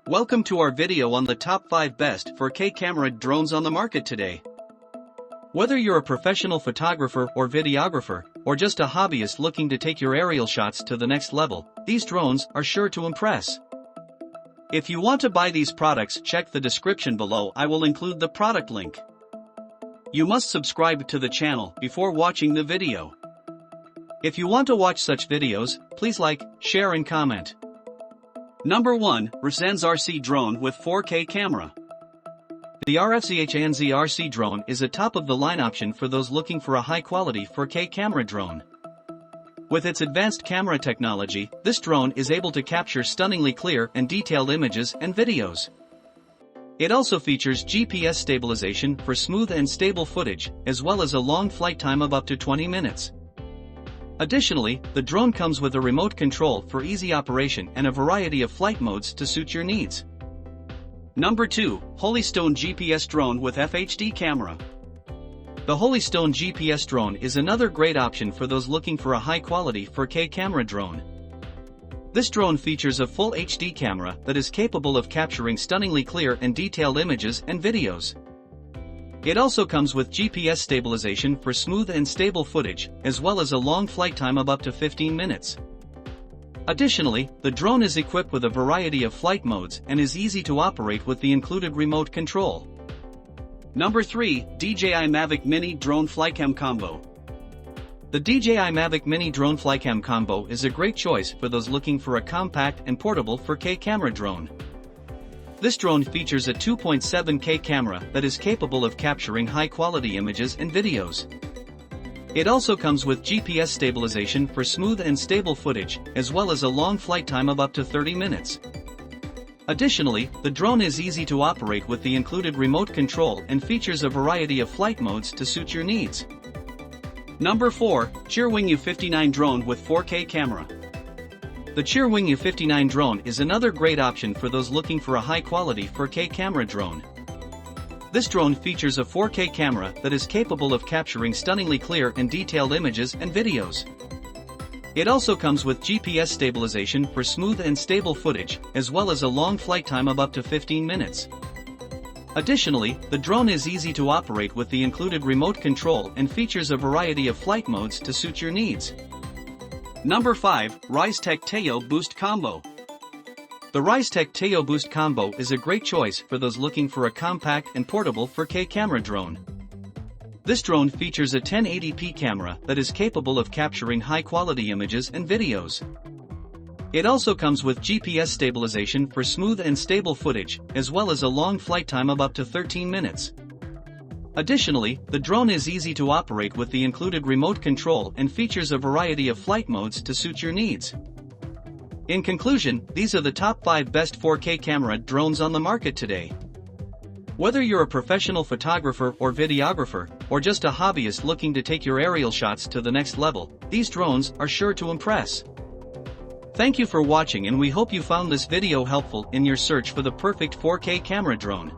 Welcome to our video on the top 5 best 4K camera drones on the market today. Whether you're a professional photographer or videographer, or just a hobbyist looking to take your aerial shots to the next level, these drones are sure to impress. If you want to buy these products, check the description below. I will include the product link. You must subscribe to the channel before watching the video. If you want to watch such videos, please like, share and comment. Number 1. REISS RC Drone with 4K camera. The REISS RC Drone is a top-of-the-line option for those looking for a high-quality 4K camera drone. With its advanced camera technology, this drone is able to capture stunningly clear and detailed images and videos. It also features GPS stabilization for smooth and stable footage, as well as a long flight time of up to 20 minutes. Additionally, the drone comes with a remote control for easy operation and a variety of flight modes to suit your needs. Number 2. Holystone GPS Drone with FHD Camera. The Holystone GPS drone is another great option for those looking for a high-quality 4K camera drone. This drone features a full HD camera that is capable of capturing stunningly clear and detailed images and videos. It also comes with GPS stabilization for smooth and stable footage, as well as a long flight time of up to 15 minutes. Additionally, the drone is equipped with a variety of flight modes and is easy to operate with the included remote control. Number 3. DJI Mavic Mini Drone Flycam Combo. The DJI Mavic Mini Drone Flycam Combo is a great choice for those looking for a compact and portable 4K camera drone. This drone features a 2.7K camera that is capable of capturing high-quality images and videos. It also comes with GPS stabilization for smooth and stable footage, as well as a long flight time of up to 30 minutes. Additionally, the drone is easy to operate with the included remote control and features a variety of flight modes to suit your needs. Number 4. Cheerwing U59 Drone with 4K camera. The Cheerwing U59 Drone is another great option for those looking for a high-quality 4K camera drone. This drone features a 4K camera that is capable of capturing stunningly clear and detailed images and videos. It also comes with GPS stabilization for smooth and stable footage, as well as a long flight time of up to 15 minutes. Additionally, the drone is easy to operate with the included remote control and features a variety of flight modes to suit your needs. Number 5. REISS Teoboost Combo. The REISS Teoboost Combo is a great choice for those looking for a compact and portable 4K camera drone. This drone features a 1080p camera that is capable of capturing high-quality images and videos. It also comes with GPS stabilization for smooth and stable footage, as well as a long flight time of up to 13 minutes. Additionally, the drone is easy to operate with the included remote control and features a variety of flight modes to suit your needs. In conclusion, these are the top 5 best 4K camera drones on the market today. Whether you're a professional photographer or videographer, or just a hobbyist looking to take your aerial shots to the next level, these drones are sure to impress. Thank you for watching, and we hope you found this video helpful in your search for the perfect 4K camera drone.